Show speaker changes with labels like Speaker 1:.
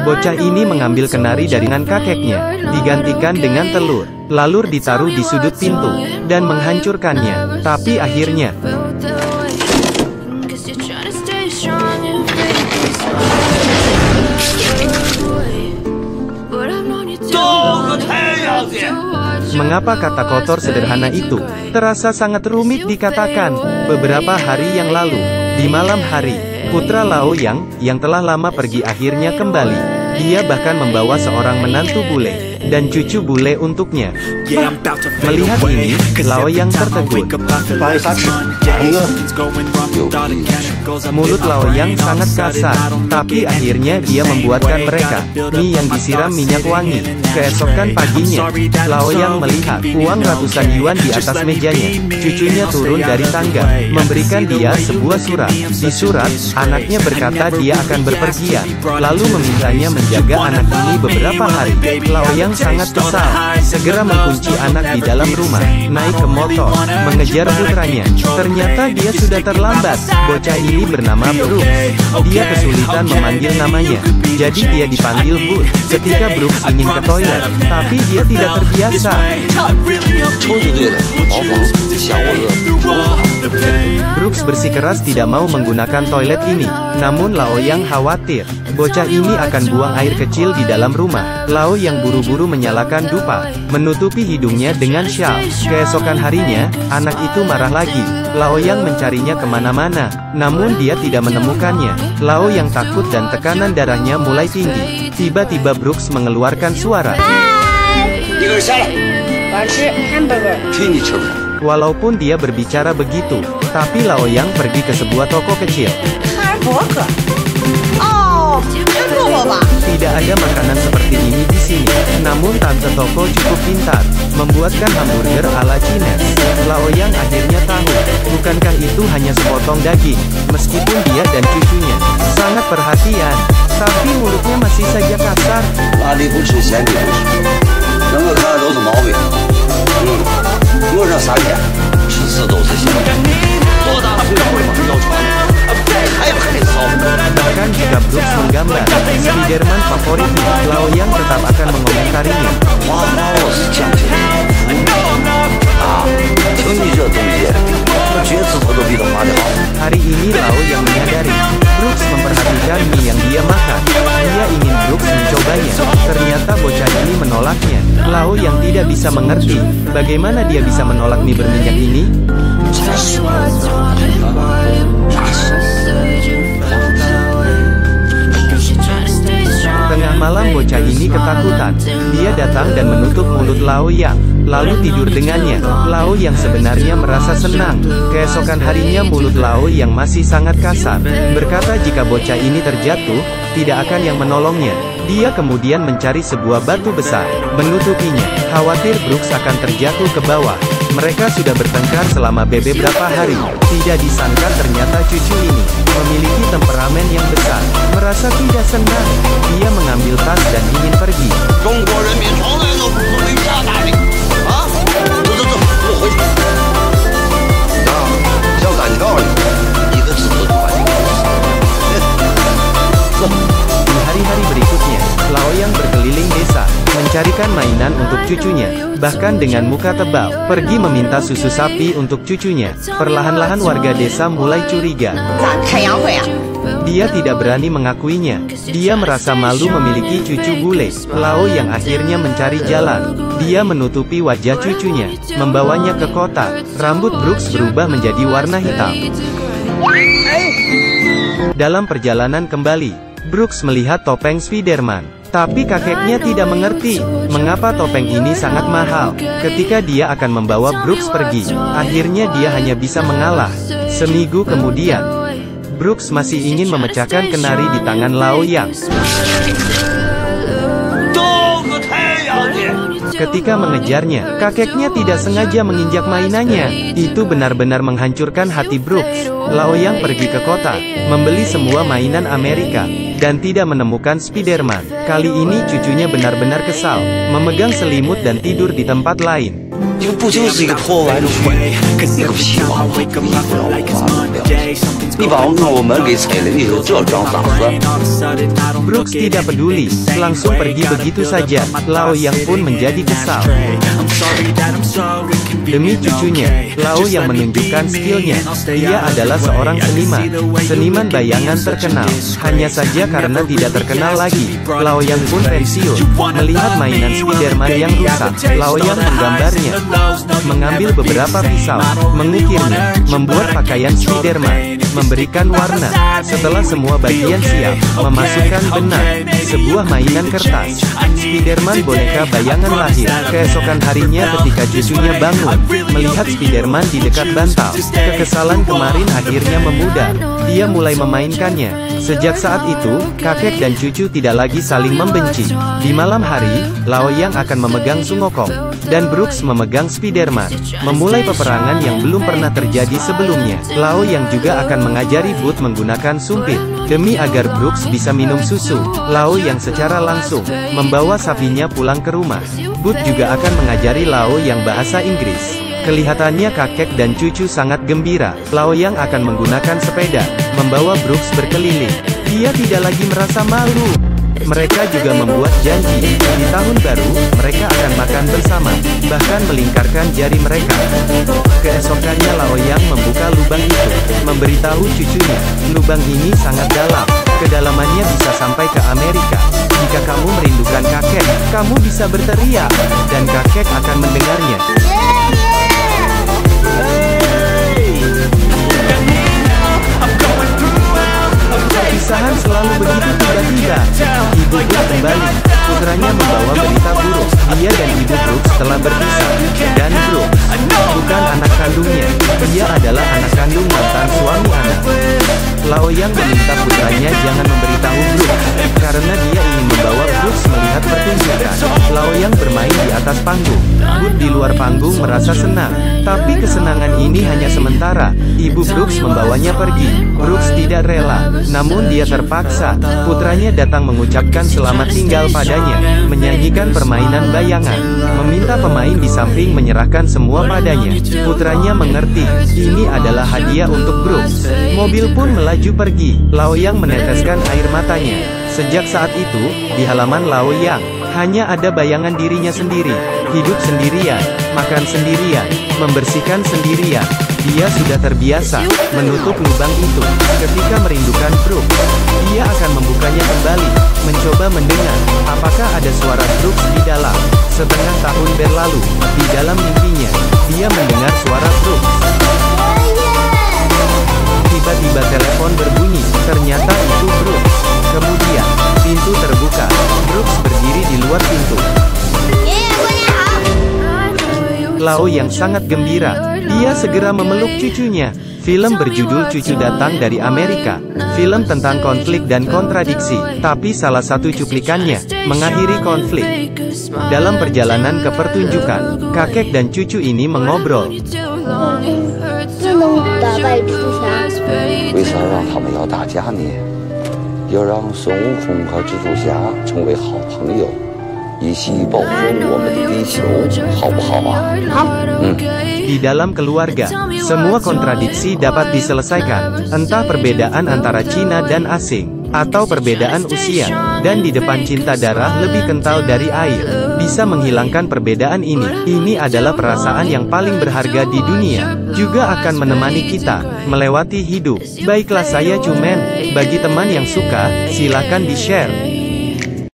Speaker 1: Bocah ini mengambil kenari dari tangan kakeknya, digantikan dengan telur, lalu ditaruh di sudut pintu, dan menghancurkannya. Tapi akhirnya, mengapa kata kotor sederhana itu terasa sangat rumit dikatakan? Beberapa hari yang lalu, di malam hari, putra Lao yang telah lama pergi akhirnya kembali. Dia bahkan membawa seorang menantu bule dan cucu bule untuknya. Melihat ini, Lao Yang tertegun. Mulut Lao Yang sangat kasar, tapi akhirnya dia membuatkan mereka mie yang disiram minyak wangi. Keesokan paginya, Lao Yang melihat uang ratusan yuan di atas mejanya. Cucunya turun dari tangga, memberikan dia sebuah surat. Di surat, anaknya berkata dia akan berpergian, lalu memintanya menjaga anak ini beberapa hari. Lao Yang sangat kesal, segera mengunci anak di dalam rumah, naik ke motor, mengejar putranya. Ternyata dia sudah terlambat. Bocah ini bernama Brooks. Dia kesulitan memanggil namanya, jadi dia dipanggil Bud. Ketika Brooks ingin ke toilet, tapi dia tidak terbiasa. Brooks bersikeras tidak mau menggunakan toilet ini, namun Lao Yang khawatir bocah ini akan buang air kecil di dalam rumah. Lao Yang buru-buru menyalakan dupa, menutupi hidungnya dengan syal. Keesokan harinya, anak itu marah lagi. Lao Yang mencarinya kemana-mana, namun dia tidak menemukannya. Lao Yang takut dan tekanan darahnya mulai tinggi. Tiba-tiba Brooks mengeluarkan suara. Walaupun dia berbicara begitu, tapi Lao Yang pergi ke sebuah toko kecil. Tidak ada makanan seperti ini di sini. Namun tante toko cukup pintar, membuatkan hamburger ala Chinese. Lao Yang akhirnya tahu, bukankah itu hanya sepotong daging. Meskipun dia dan cucunya sangat perhatian, tapi mulutnya masih saja kasar. Bahkan jika Brooks menggambar Spiderman favoritnya, Lao Yang tetap akan mengomentarinya. Hari ini Lao Yang menyadari Brooks memperhatikan mie yang dia makan. Dia ingin Brooks mencobanya. Ternyata bocah ini menolaknya. Lao Yang tidak bisa mengerti bagaimana dia bisa menolak mie berminyak ini. Tengah malam bocah ini ketakutan. Dia datang dan menutup mulut Lao Yang, lalu tidur dengannya. Lao Yang sebenarnya merasa senang. Keesokan harinya mulut Lao Yang masih sangat kasar, berkata jika bocah ini terjatuh, tidak akan yang menolongnya. Dia kemudian mencari sebuah batu besar, menutupinya, khawatir Brooks akan terjatuh ke bawah. Mereka sudah bertengkar selama beberapa hari. Tidak disangka ternyata cucu ini memiliki temperamen yang besar. Merasa tidak senang, dia mengambil tas dan ingin pergi. Di hari-hari berikutnya, Lao Yang berkeliling desa, mencarikan mainan untuk cucunya, bahkan dengan muka tebal, pergi meminta susu sapi untuk cucunya. Perlahan-lahan warga desa mulai curiga. Dia tidak berani mengakuinya. Dia merasa malu memiliki cucu bule. Lao Yang akhirnya mencari jalan. Dia menutupi wajah cucunya, membawanya ke kota. Rambut Brooks berubah menjadi warna hitam. Dalam perjalanan kembali, Brooks melihat topeng Spiderman. Tapi kakeknya tidak mengerti mengapa topeng ini sangat mahal. Ketika dia akan membawa Brooks pergi, akhirnya dia hanya bisa mengalah. Seminggu kemudian, Brooks masih ingin memecahkan kenari di tangan Lao Yang. Ketika mengejarnya, kakeknya tidak sengaja menginjak mainannya. Itu benar-benar menghancurkan hati Brooks. Lao Yang pergi ke kota, membeli semua mainan Amerika, dan tidak menemukan Spiderman. Kali ini cucunya benar-benar kesal, memegang selimut dan tidur di tempat lain.
Speaker 2: 你把我们给踩了以后，这装啥子？
Speaker 1: Brooks tidak peduli, langsung pergi begitu saja. Lao Yang pun menjadi kesal. Demi cucunya, Lao Yang menunjukkan skillnya. Dia adalah seorang seniman bayangan terkenal. Hanya saja karena tidak terkenal lagi, Lao Yang pun pensiun. Melihat mainan Spiderman yang rusak, Lao Yang menggambarnya, mengambil beberapa pisau, mengukirnya, membuat pakaian Spiderman, memberikan warna. Setelah semua bagian siap, memasukkan benang, sebuah mainan kertas. Spiderman boneka bayangan lahir. Keesokan harinya ketika cucunya bangun, melihat Spiderman di dekat bantal, kekesalan kemarin akhirnya memudar. Dia mulai memainkannya. Sejak saat itu, kakek dan cucu tidak lagi saling membenci. Di malam hari, Lao Yang akan memegang Sungokong, dan Brooks memegang Spiderman. Memulai peperangan yang belum pernah terjadi sebelumnya. Lao Yang juga akan mengajari Bud menggunakan sumpit. Demi agar Brooks bisa minum susu, Lao Yang secara langsung membawa sapinya pulang ke rumah. Bud juga akan mengajari Lao Yang bahasa Inggris. Kelihatannya kakek dan cucu sangat gembira. Lao Yang akan menggunakan sepeda, membawa Brooks berkeliling. Dia tidak lagi merasa malu. Mereka juga membuat janji, di tahun baru, mereka akan makan bersama, bahkan melingkarkan jari mereka. Keesokannya Lao Yang membuka lubang itu, memberitahu cucunya, lubang ini sangat dalam, kedalamannya bisa sampai ke Amerika. Jika kamu merindukan kakek, kamu bisa berteriak, dan kakek akan mendengarnya. Perpisahan selalu begitu tiba-tiba. Ibu Brooks kembali. Putranya membawa berita buruk. Dia dan ibu Brooks telah berpisah. Dan Brooks bukan anak kandungnya. Dia adalah anak kandung mantan suami anak. Lao Yang meminta putranya jangan memberitahu Brooks, karena dia ingin membawa Brooks melihat pertunjukan. Lao Yang bermain di atas panggung. Bud di luar panggung merasa senang, tapi kesenangan ini hanya sementara. Ibu Brooks membawanya pergi. Brooks tidak rela, namun dia terpaksa. Putranya datang mengucapkan selamat tinggal padanya, menyanyikan permainan bayangan, meminta pemain di samping menyerahkan semua padanya. Putranya mengerti, ini adalah hadiah untuk Brooks. Mobil pun melaju pergi. Lao Yang meneteskan air matanya. Sejak saat itu, di halaman Lao Yang, hanya ada bayangan dirinya sendiri. Hidup sendirian, makan sendirian, membersihkan sendirian. Dia sudah terbiasa menutup lubang itu. Ketika merindukan Brooks, dia akan membukanya kembali, mencoba mendengar apakah ada suara Brooks di dalam. Setengah tahun berlalu, di dalam mimpinya, dia mendengar suara Brooks. Tiba-tiba telepon berbunyi, ternyata itu Brooks. Kemudian, pintu terbuka. Brooks berdiri di luar pintu. Lao Yang sangat gembira. Dia segera memeluk cucunya. Film berjudul Cucu Datang dari Amerika. Film tentang konflik dan kontradiksi. Tapi salah satu cuplikannya mengakhiri konflik. Dalam perjalanan ke pertunjukan, kakek dan cucu ini mengobrol.
Speaker 3: 不能打败朱砂。
Speaker 2: 为啥让他们要打架呢？要让孙悟空和蜘蛛侠成为好朋友，一起保护我们的地球，好不好啊？好。
Speaker 1: Di dalam keluarga, semua kontradiksi dapat diselesaikan, entah perbedaan antara Cina dan asing, atau perbedaan usia, dan di depan cinta darah lebih kental dari air. Bisa menghilangkan perbedaan ini. Ini adalah perasaan yang paling berharga di dunia. Juga akan menemani kita melewati hidup. Baiklah, saya Cumen. Bagi teman yang suka, silakan di-share.